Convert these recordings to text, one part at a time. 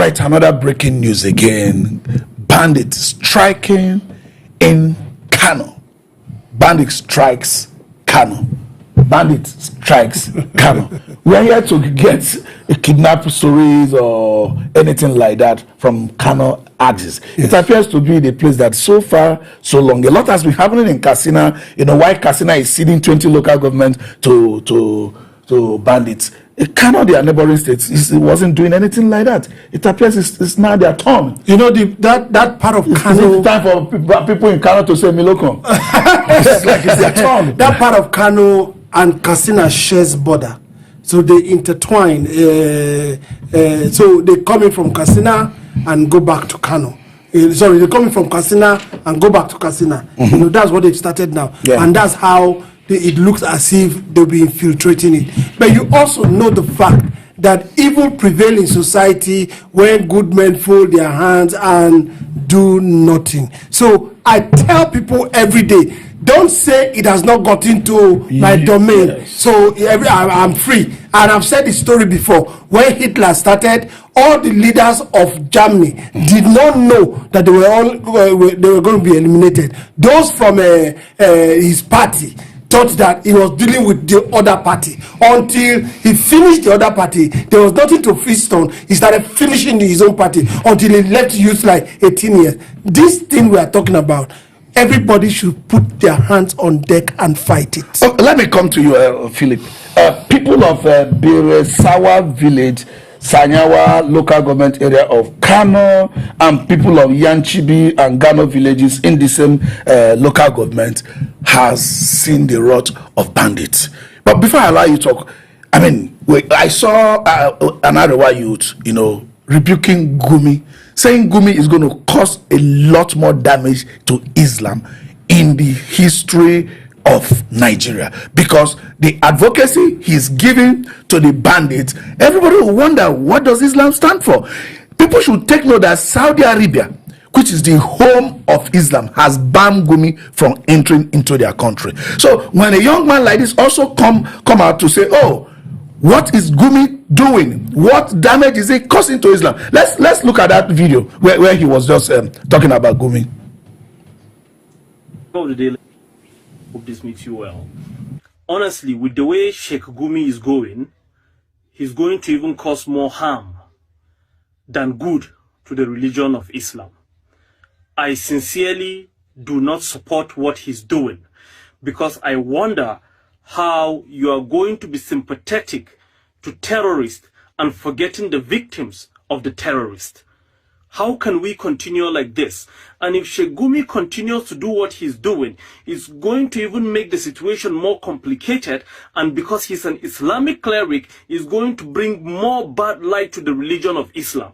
right, another breaking news again. Bandits striking in Kano. Bandit strikes Kano. Bandit strikes Kano. We are here to get a kidnap stories or anything like that from Kano axis. Yes. It appears to be the place that so far, so long. A lot has been happening in Katsina. You know, why Katsina is ceding 20 local governments to bandits. Kano, their neighboring states, it wasn't doing anything like that. It appears it's now their turn. You know, that part of Kano. It's time for people in Kano to say Miloko. It's like it's their turn. That part of Kano and Katsina shares border, so they intertwine. So they coming from Katsina and go back to Kano. Sorry, they're coming from Katsina and go back to Katsina. You know, that's what they started now, and that's how it looks as if they'll be infiltrating it. But you also know the fact that evil prevails in society when good men fold their hands and do nothing. So I tell people every day, don't say it has not got into my domain. Yes. So I'm free. And I've said this story before. When Hitler started, all the leaders of Germany did not know that they were going to be eliminated. Those from his party thought that he was dealing with the other party until he finished the other party. There was nothing to feast on. He started finishing his own party until he left youth like 18 years. This thing we are talking about, everybody should put their hands on deck and fight it. Oh, let me come to you, Philip. People of Beresawa village, Sanyawa local government area of Kano, and people of Yanchibi and Gano villages in the same local government has seen the wrath of bandits. But before I allow you to talk, I mean, I saw an Arewa youth, you know, rebuking Gumi, saying Gumi is going to cause a lot more damage to Islam in the history of Nigeria, because the advocacy he's giving to the bandits, everybody will wonder, what does Islam stand for? People should take note that Saudi Arabia, which is the home of Islam, has banned Gumi from entering into their country. So when a young man like this also come out to say, oh, what is Gumi doing? What damage is it causing to Islam? Let's look at that video where he was just talking about Gumi. Hope this makes you well. Honestly, with the way Sheikh Gumi is going, he's going to even cause more harm than good to the religion of Islam. I sincerely do not support what he's doing, because I wonder how you are going to be sympathetic to terrorists and forgetting the victims of the terrorists. How can we continue like this? And if Sheikh Gumi continues to do what he's doing, it's going to even make the situation more complicated, and because he's an Islamic cleric, is going to bring more bad light to the religion of Islam.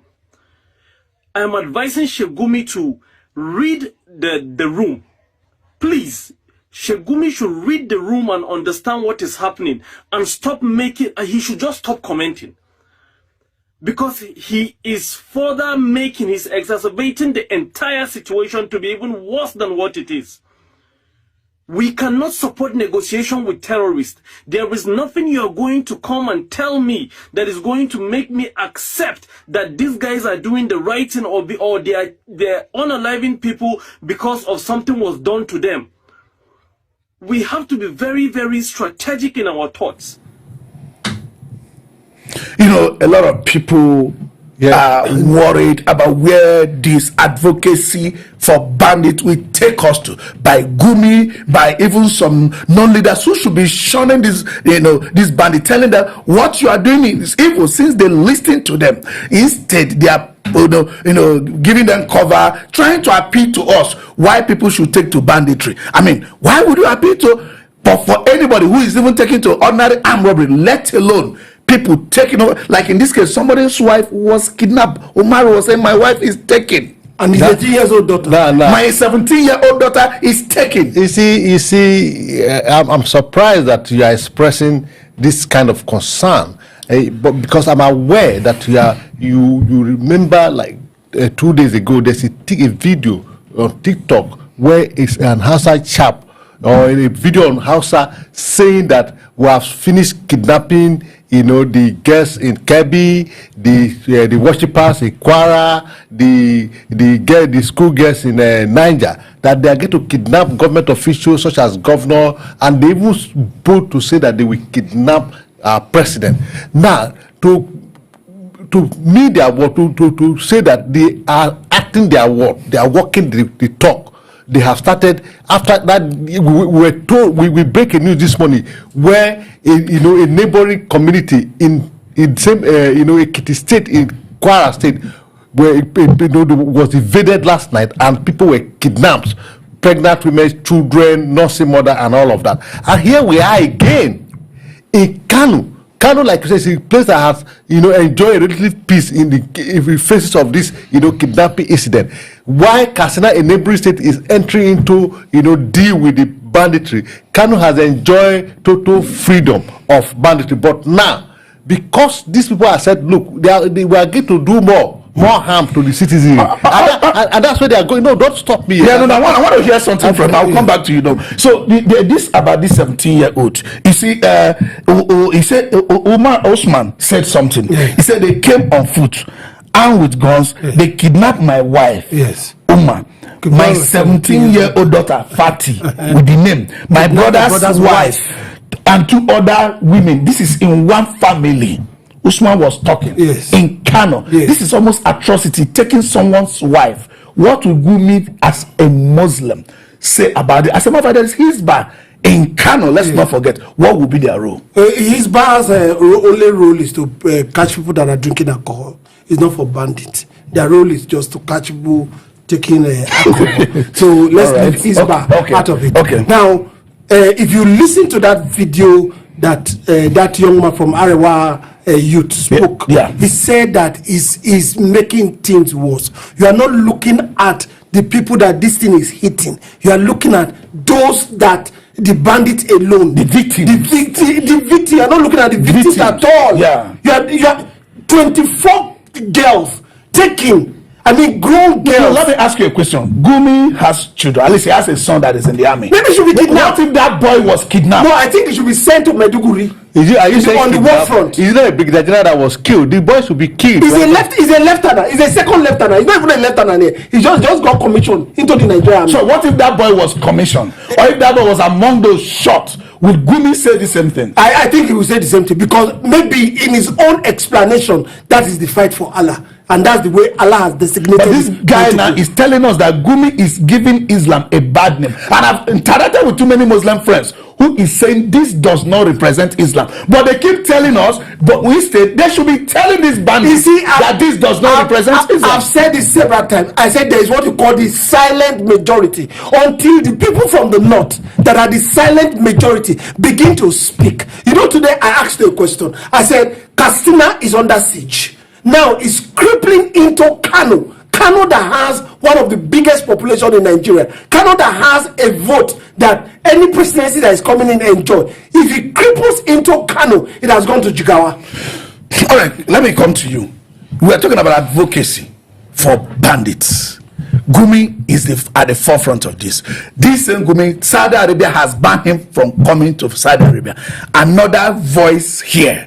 I am advising Sheikh Gumi to read the room. Please, Sheikh Gumi should read the room and understand what is happening, and stop making, he should just stop commenting. Because he is further he's exacerbating the entire situation to be even worse than what it is. We cannot support negotiation with terrorists. There is nothing you are going to come and tell me that is going to make me accept that these guys are doing the right thing, or they're unaliving people because of something was done to them. We have to be very, very strategic in our thoughts. You know, a lot of people are worried about where this advocacy for bandits will take us to, by Gumi, by even some non-leaders who should be shunning this, this bandit, telling them what you are doing is evil, since they listen to them. Instead, they are giving them cover, trying to appeal to us why people should take to banditry. I mean, why would you appeal to? But for anybody who is even taking to ordinary armed robbery, let alone people taking over, like in this case, somebody's wife was kidnapped. Omar was saying, my wife is taken. And his 18 years old daughter. My 17-year-old daughter is taken. You see, I'm surprised that you are expressing this kind of concern, but because I'm aware that you remember, like 2 days ago, there's a video on TikTok where it's an Hausa chap or in a video on Hausa saying that we have finished kidnapping, the girls in Kebbi, the worshippers in Kwara, the school girls in Niger, that they are going to kidnap government officials such as governor, and they even bold to say that they will kidnap our president. Now, to media, to say that they are acting their word, they are walking the talk. They have started. After that, we were told, we break a news this morning where a neighboring community in same Ekiti State, in Kwara State, where was invaded last night and people were kidnapped, pregnant women, children, nursing mother, and all of that. And here we are again in Kano. Kano, like you say, is a place that has, enjoy a relative peace in the faces of this, kidnapping incident. Why Katsina, a neighboring state, is entering into, deal with the banditry. Kano has enjoyed total freedom of banditry, but now, because these people have said, look, we are going to do more harm to the citizens, and that's where they are going. No, don't stop me. Yeah, no, I want to hear something from. I'll come back to you. So this about this 17-year-old. You see, he said Umar Osman said something. He said they came on foot, armed with guns. They kidnapped my wife. Yes, Umar. My 17-year-old daughter Fati with the name. My brother's wife and 2 other women. This is in one family. Usman was talking in Kano. This is almost atrocity, taking someone's wife. What will Gumi as a Muslim say about it? As a matter of fact, there is Hizbah in Kano. Let's not forget. What will be their role? Hizbah's only role is to catch people that are drinking alcohol. It's not for bandits. Their role is just to catch people taking alcohol. So let's leave Hizbah out of it. Okay. Now, if you listen to that video that young man from Arewa youth spoke, he said that is making things worse. You are not looking at the people that this thing is hitting. You are looking at those that the bandit alone, the victim. You are not looking at the victims at all. You are 24 girls taken. I mean, grown girls. Let me ask you a question. Gumi has children. At least he has a son that is in the army. Maybe he should be kidnapped. What if that boy was kidnapped? No, I think he should be sent to Maiduguri. Are you saying on the war front? Is not a brigadier general that was killed? The boy should be killed. He's a lieutenant. He's a second lieutenant. He's not even a lieutenant here. He just got commissioned into the Nigerian army. So what if that boy was commissioned? Or if that boy was among those shot? Would Gumi say the same thing? I think he will say the same thing, because maybe in his own explanation, that is the fight for Allah. And that's the way Allah has designated. But this guy now is telling us that Gumi is giving Islam a bad name. And I've interacted with too many Muslim friends who is saying this does not represent Islam. But they keep telling us, but we instead, they should be telling these bandits that this does not represent Islam. I've said this several times. I said there is what you call the silent majority. Until the people from the north that are the silent majority begin to speak. Today I asked you a question. I said, Katsina is under siege. Now it's crippling into Kano. Kano that has one of the biggest population in Nigeria. Kano that has a vote that any presidency that is coming in enjoy. If it cripples into Kano, it has gone to Jigawa. All right, let me come to you. We are talking about advocacy for bandits. Gumi is at the forefront of this. This same Gumi, Saudi Arabia has banned him from coming to Saudi Arabia. Another voice here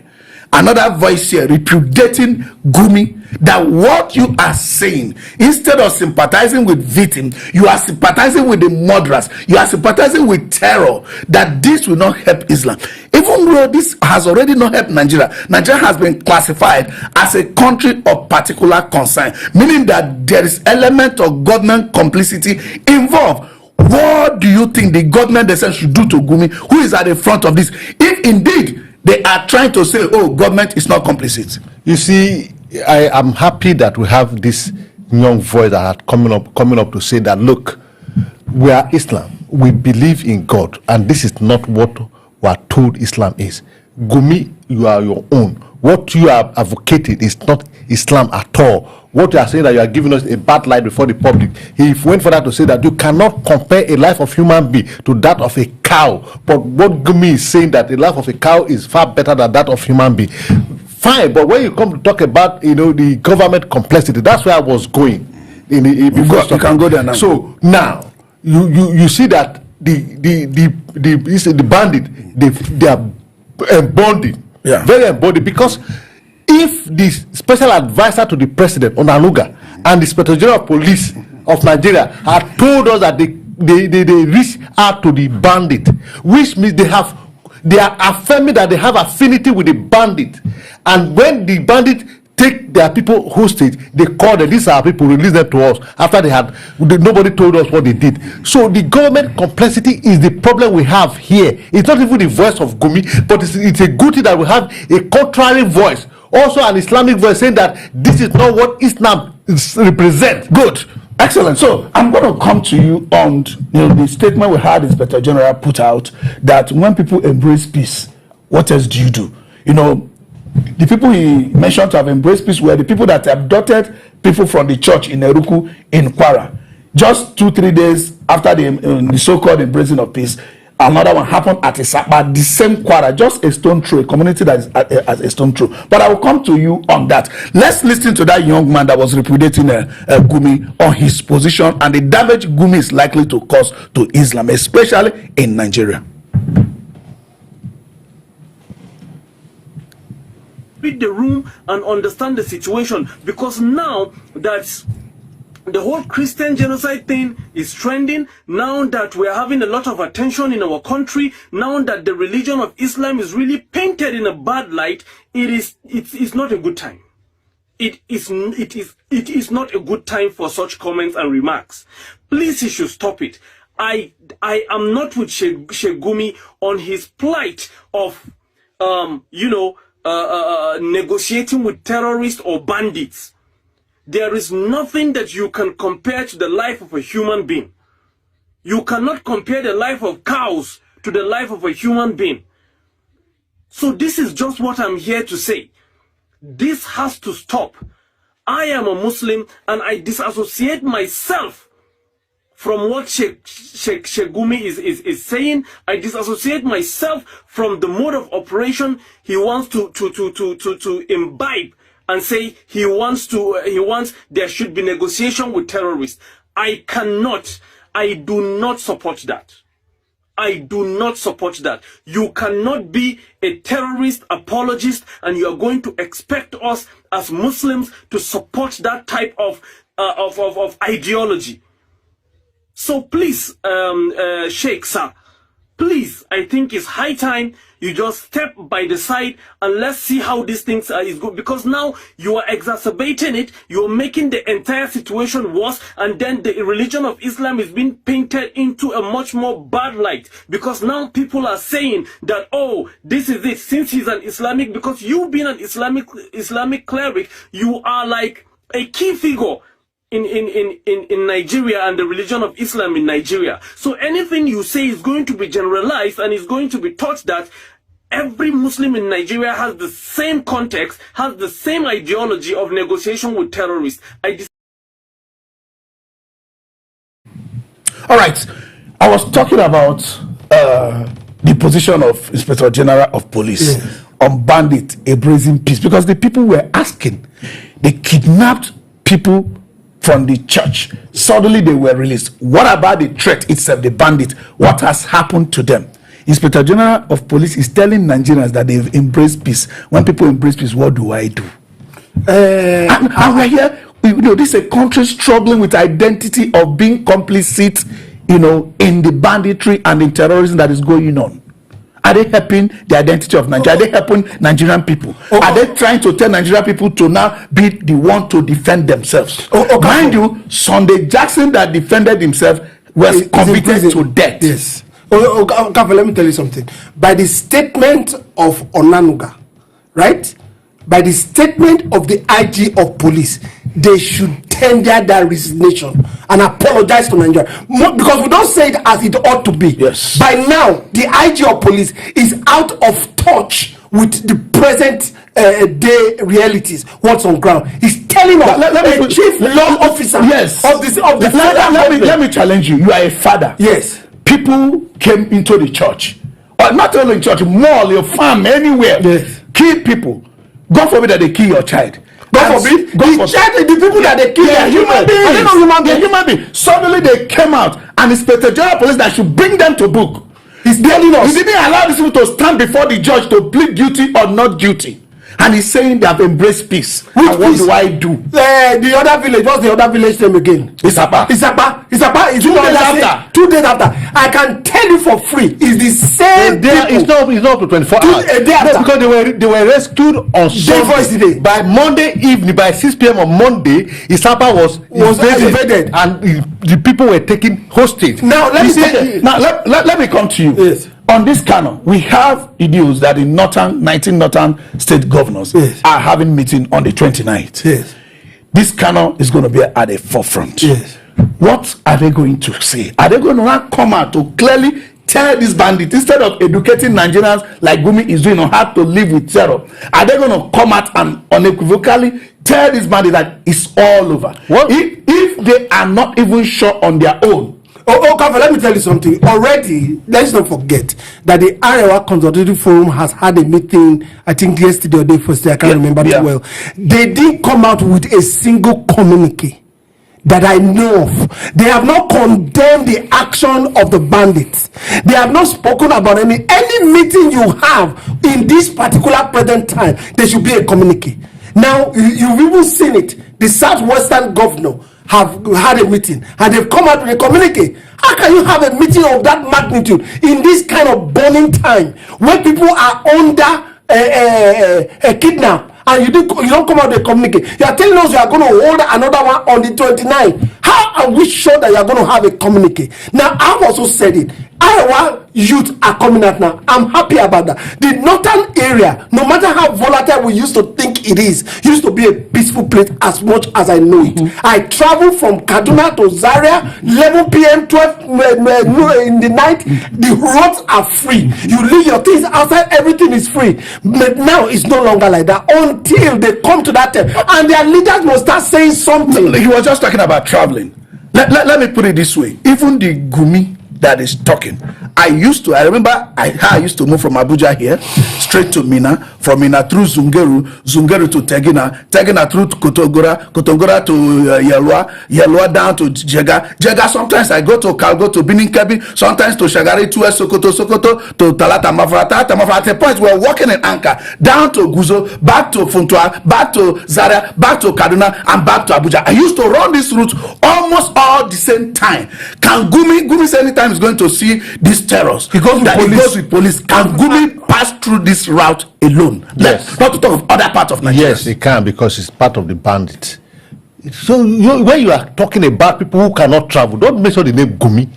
repudiating Gumi, that what you are saying, instead of sympathizing with victims, you are sympathizing with the murderers, you are sympathizing with terror, that this will not help Islam. Even though this has already not helped Nigeria, Nigeria has been classified as a country of particular concern, meaning that there is element of government complicity involved. What do you think the government themselves should do to Gumi, who is at the front of this, if indeed they are trying to say, oh, government is not complicit? You see, I am happy that we have this young voice that are coming up to say that, look, we are Islam. We believe in God, and this is not what we are told Islam is. Gumi, you are your own. What you are advocating is not Islam at all. What you are saying, that you are giving us a bad light before the public. He went further to say that you cannot compare a life of human being to that of a cow. But what Gumi is saying, that the life of a cow is far better than that of human being. Fine, but when you come to talk about the government complexity, that's where I was going. You can go there now. So now you see that the bandit, they are embodied, very embodied, because if the special advisor to the president Onanuga and the Inspector General of Police of Nigeria had told us that they reach out to the bandit, which means they are affirming that they have affinity with the bandit, and when the bandit take their people hostage, they call them, these are people, release them to us after nobody told us what they did. So the government complexity is the problem we have here. It's not even the voice of Gumi, but it's a good thing that we have a contrary voice, also an Islamic voice, saying that this is not what Islam represents. Good. Excellent. So I'm going to come to you on the statement we had Inspector General put out, that when people embrace peace, what else do you do? The people he mentioned to have embraced peace were the people that abducted people from the church in Eruku in Kwara. Just 2-3 days after the so-called embracing of peace, another one happened at Isapa, the same Kwara, just a stone throw, a community that is as a stone throw. But I will come to you on that. Let's listen to that young man that was repudiating Gumi on his position and the damage Gumi is likely to cause to Islam, especially in Nigeria. Read the room and understand the situation, because now that the whole Christian genocide thing is trending, now that we're having a lot of attention in our country, now that the religion of Islam is really painted in a bad light, it's not a good time. It is not a good time for such comments and remarks. Please, he should stop it. I am not with Sheikh Gumi on his plight of negotiating with terrorists or bandits. There is nothing that you can compare to the life of a human being. You cannot compare the life of cows to the life of a human being. So this is just what I'm here to say. This has to stop. I am a Muslim and I disassociate myself from what Sheikh Gumi is saying. I disassociate myself from the mode of operation he wants to imbibe and say he wants there should be negotiation with terrorists. I do not support that. I do not support that. You cannot be a terrorist apologist and you are going to expect us as Muslims to support that type of ideology. So please, Sheikh sir, please, I think it's high time you just step by the side and let's see how these things is good, because now you are exacerbating it, you are making the entire situation worse, and then the religion of Islam is being painted into a much more bad light, because now people are saying that, oh, this is it, since he's an Islamic, because you being an Islamic cleric, you are like a key figure in Nigeria and the religion of Islam in Nigeria. So anything you say is going to be generalized and is going to be taught that every Muslim in Nigeria has the same context, has the same ideology of negotiation with terrorists. All right. I was talking about the position of Inspector General of Police on bandit, embracing peace, because the people were asking, they kidnapped people from the church. Suddenly they were released. What about the threat itself, the bandit? What has happened to them? Inspector General of Police is telling Nigerians that they've embraced peace. When people embrace peace, what do I do? And we're here, this is a country struggling with identity of being complicit, in the banditry and the terrorism that is going on. Are they helping the identity of Nigeria? Are they helping Nigerian people? Are they trying to tell Nigerian people to now be the one to defend themselves? Mind you, Sunday Jackson that defended himself was convicted to death. Yes. Let me tell you something. By the statement of Onanuga, right? By the statement of the IG of police, they should tender their resignation and apologize to Nigeria, because we don't say it as it ought to be. Yes. By now, the IG of police is out of touch with the present day realities. What's on ground? He's telling us, the chief law officer of the let me challenge you. You are a father. Yes. People came into the church, or not only in church, mall, your farm, anywhere. Yes. Kill people. God forbid that they kill your child. God forbid. The people that they kill are human beings. Are they not human beings? Human beings. Suddenly they came out and Inspector General Police that should bring them to book. He's telling us. He didn't allow these people to stand before the judge to plead guilty or not guilty. And he's saying they have embraced peace. Which and what peace? do I do? The other village. What's the other village name again? Isapa. It's 2 days after. 2 days after. I can tell you for free. It's the same It's not up to 24 hours. A day after. No, because they were rescued on Sunday. By Monday evening, by 6 p.m. on Monday, Isapa was invaded. And the people were taken hostage. Now let me come to you. Yes. On this Kano, we have news that the 19 northern state governors are having meeting on the 29th. Yes. This Kano is going to be at the forefront. Yes. What are they going to say? Are they going to come out to clearly tell these bandits, instead of educating Nigerians like Gumi is doing on how to live with terror, are they going to come out and unequivocally tell these bandits that it's all over? What? If they are not even sure on their own. Kafa, let me tell you something. Already, let's not forget that the Arewa Consultative Forum has had a meeting, I think yesterday or day first, I can't remember too well. They didn't come out with a single communique that I know of. They have not condemned the action of the bandits. They have not spoken about any meeting you have in this particular present time. There should be a communique. Now, you've even seen it. The Southwestern governor have had a meeting and they've come out with a communique. How can you have a meeting of that magnitude in this kind of burning time when people are under a kidnap and you don't come out with a communique? You are telling us you are going to hold another one on the 29th. How are we sure that you are going to have a communique? Now, I've also said it. Iowa youth are coming out now. I'm happy about that. The northern area, no matter how volatile we used to think it is, used to be a peaceful place as much as I know it. I travel from Kaduna to Zaria, 11 p.m., 12 in the night. The roads are free. You leave your things outside, everything is free. But now it's no longer like that until they come to that time. And their leaders must start saying something. He was just talking about traveling. Let me put it this way. Even the Gumi that is talking, I remember I used to move from Abuja here straight to Mina, from Mina through Zungeru to Tegina through Kotogora to Yelwa down to Jega. Sometimes I go to Kalgo to Bininkebi, sometimes to Shagari to Sokoto to Talata Mafrata. At a point we're walking in Anka down to Guzo, back to Funtua, back to Zaria, back to Kaduna, and back to Abuja. I used to run this route almost all the same time. Can Gumi say anytime is going to see these terrors? He goes with police. Can Gumi pass through this route alone? Yes. Not to talk of other parts of Nigeria. Yes, he can, because it's part of the bandits. So when you are talking about people who cannot travel, don't mention the name Gumi.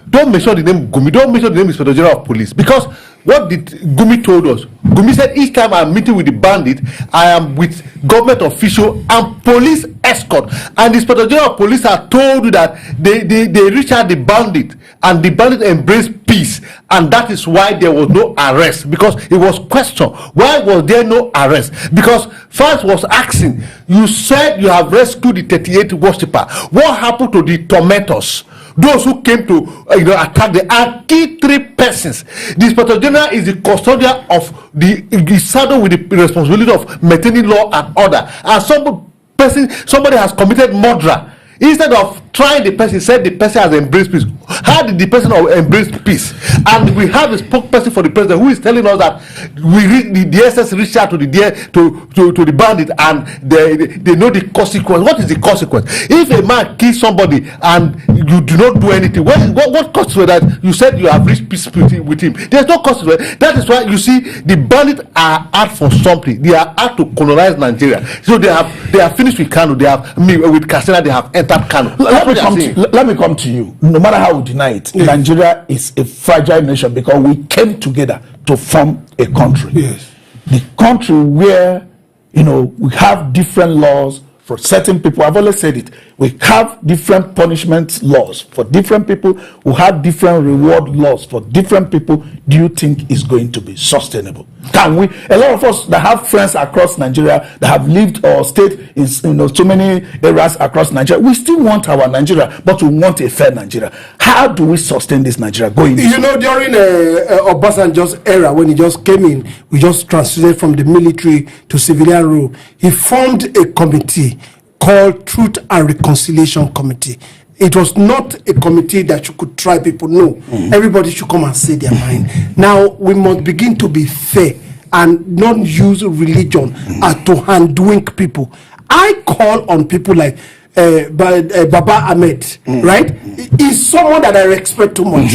Don't mention the name Gumi. Don't mention the name Inspector General of Police. Because what did Gumi told us? Gumi said, each time I'm meeting with the bandit, I am with government official and police escort. And the Inspector General of Police have told you that they reach out the bandit, and the bandit embraced peace. And that is why there was no arrest. Because it was questioned, why was there no arrest? Because first was asking, you said you have rescued the 38 worshipper. What happened to the tormentors? Those who came to attack the key 3 persons. The Inspector General is the custodian of the saddle with the responsibility of maintaining law and order. And somebody has committed murder. Instead of trying the person, said the person has embraced peace. How did the person embrace peace? And we have a spokesperson for the president who is telling us that the DSS reached out to the bandit and they know the consequence. What is the consequence? If a man kills somebody and you do not do anything, what consequence that you said you have reached peace with him? There's no consequence. That is why you see the bandits are out for something. They are out to colonize Nigeria. So they have finished with Kano. They have with Katsina. They have entered Kano. Let me come to you. No matter how we deny it, Nigeria is a fragile nation because we came together to form a country. Yes. The country where we have different laws for certain people. I've always said it. We have different punishment laws for different people. We have different reward laws for different people. Do you think it's going to be sustainable? Can we? A lot of us that have friends across Nigeria that have lived or stayed in so many areas across Nigeria, we still want our Nigeria, but we want a fair Nigeria. How do we sustain this Nigeria going? You know, during Obasanjo's era, when he just came in, we just transited from the military to civilian rule. He formed a committee called Truth and Reconciliation Committee. It was not a committee that you could try people. No, everybody should come and say their mind. Now we must begin to be fair and not use religion to handwink people. I call on people like Baba Ahmed, right? He's someone that I respect too much.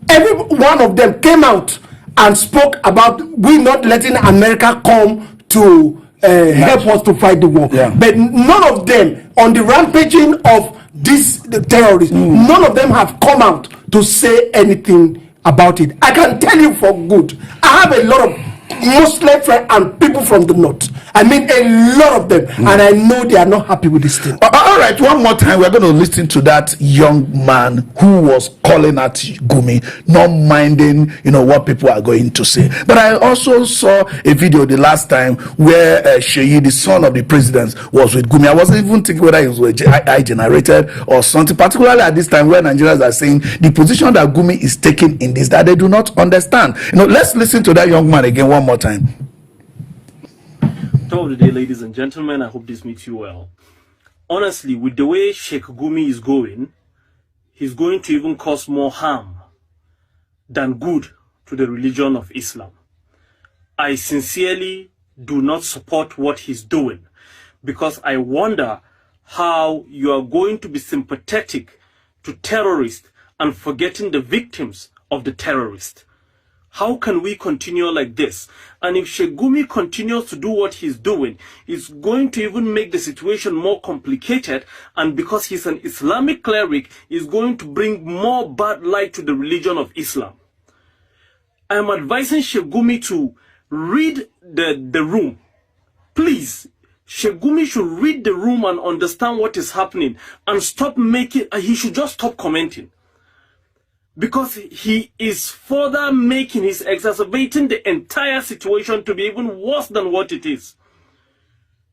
Every one of them came out and spoke about we not letting America come to help us to fight the war. But none of them on the rampaging of the terrorists, none of them have come out to say anything about it. I can tell you for good, I have a lot of Muslim friends and people from the north. I mean a lot of them, and I know they are not happy with this thing. All right, one more time, we're going to listen to that young man who was calling at Gumi, not minding, what people are going to say. But I also saw a video the last time where Sheyi, the son of the president, was with Gumi. I wasn't even thinking whether it was AI generated or something, particularly at this time where Nigerians are saying the position that Gumi is taking in this, that they do not understand. Let's listen to that young man again one more time. Top of the day, ladies and gentlemen. I hope this meets you well. Honestly, with the way Sheikh Gumi is going, he's going to even cause more harm than good to the religion of Islam. I sincerely do not support what he's doing, because I wonder how you are going to be sympathetic to terrorists and forgetting the victims of the terrorists. How can we continue like this? And if Sheikh Gumi continues to do what he's doing, it's going to even make the situation more complicated. And because he's an Islamic cleric, is going to bring more bad light to the religion of Islam. I am advising Sheikh Gumi to read the room. Please, Sheikh Gumi should read the room and understand what is happening and stop making, he should just stop commenting. Because he is further he's exacerbating the entire situation to be even worse than what it is.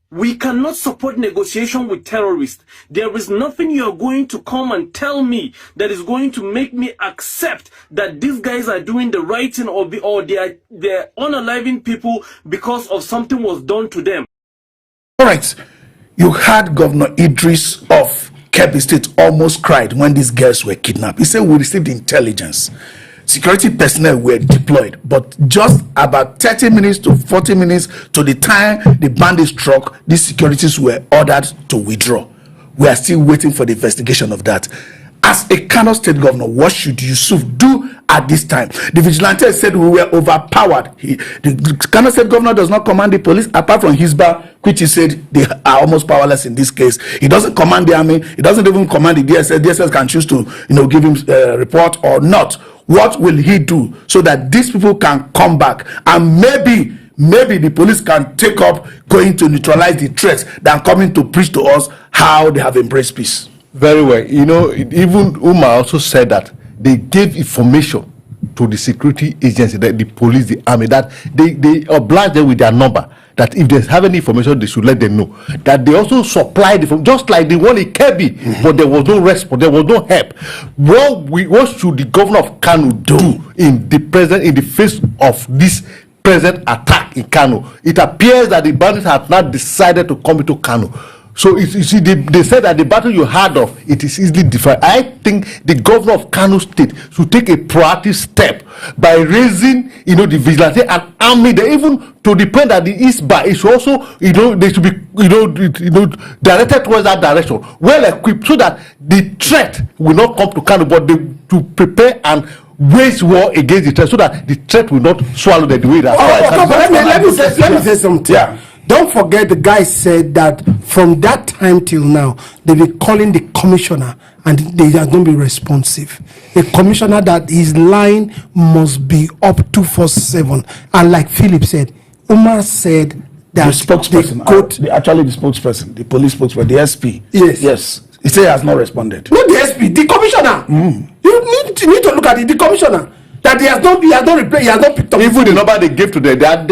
We cannot support negotiation with terrorists. There is nothing you are going to come and tell me that is going to make me accept that these guys are doing the right thing or they're unaliving people because of something was done to them. All right, you had Governor Idris of Kebbi State almost cried when these girls were kidnapped. He said, we received intelligence. Security personnel were deployed, but just about 30 minutes to 40 minutes to the time the bandits struck, these securities were ordered to withdraw. We are still waiting for the investigation of that. As a Kano State governor, what should Yusuf do at this time? The vigilante said we were overpowered. The Kano State governor does not command the police, apart from Hisba, which he said they are almost powerless in this case. He doesn't command the army. He doesn't even command the DSS. DSS can choose to, give him a report or not. What will he do so that these people can come back and maybe the police can take up going to neutralize the threats than coming to preach to us how they have embraced peace? Very well. Even Umar also said that they gave information to the security agency, that the police, the army, that they obliged them with their number, that if they have any information, they should let them know. That they also supplied the just like the one in Kebbi, but there was no response, there was no help. What should the governor of Kano do in the face of this present attack in Kano? It appears that the bandits have not decided to come into Kano. So you see, they said that the battle you heard of, it is easily defined. I think the governor of Kano State should take a proactive step by raising, the vigilante and army there, even to the point that the East Bar is also, they should be, directed towards that direction, well equipped, so that the threat will not come to Kano, but they to prepare and wage war against the threat, so that the threat will not swallow them the way that. Let me say something. Yeah. Don't forget, the guy said that from that time till now, they be calling the commissioner and they are going to be responsive. A commissioner that his line must be up 247. And like Philip said, Umar said that the spokesperson, actually the spokesperson, the police spokesperson, the SP. Yes. He said he has not responded. Not the SP, the commissioner. You need to look at it, the commissioner. that he has not picked up. Even the number they give to them, That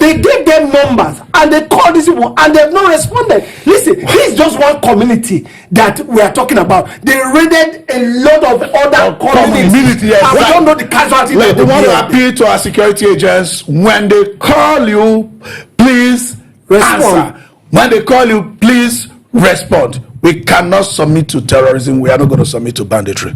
they gave them numbers and they called these people and they have not responded. Listen, this is just one community that we are talking about. They raided a lot of other communities. Yes, and we right. don't know the casualty. We that they want to bear. appeal to our security agents. When they call you, please Respond. answer. When they call you, please respond. We cannot submit to terrorism. We are not going to submit to banditry.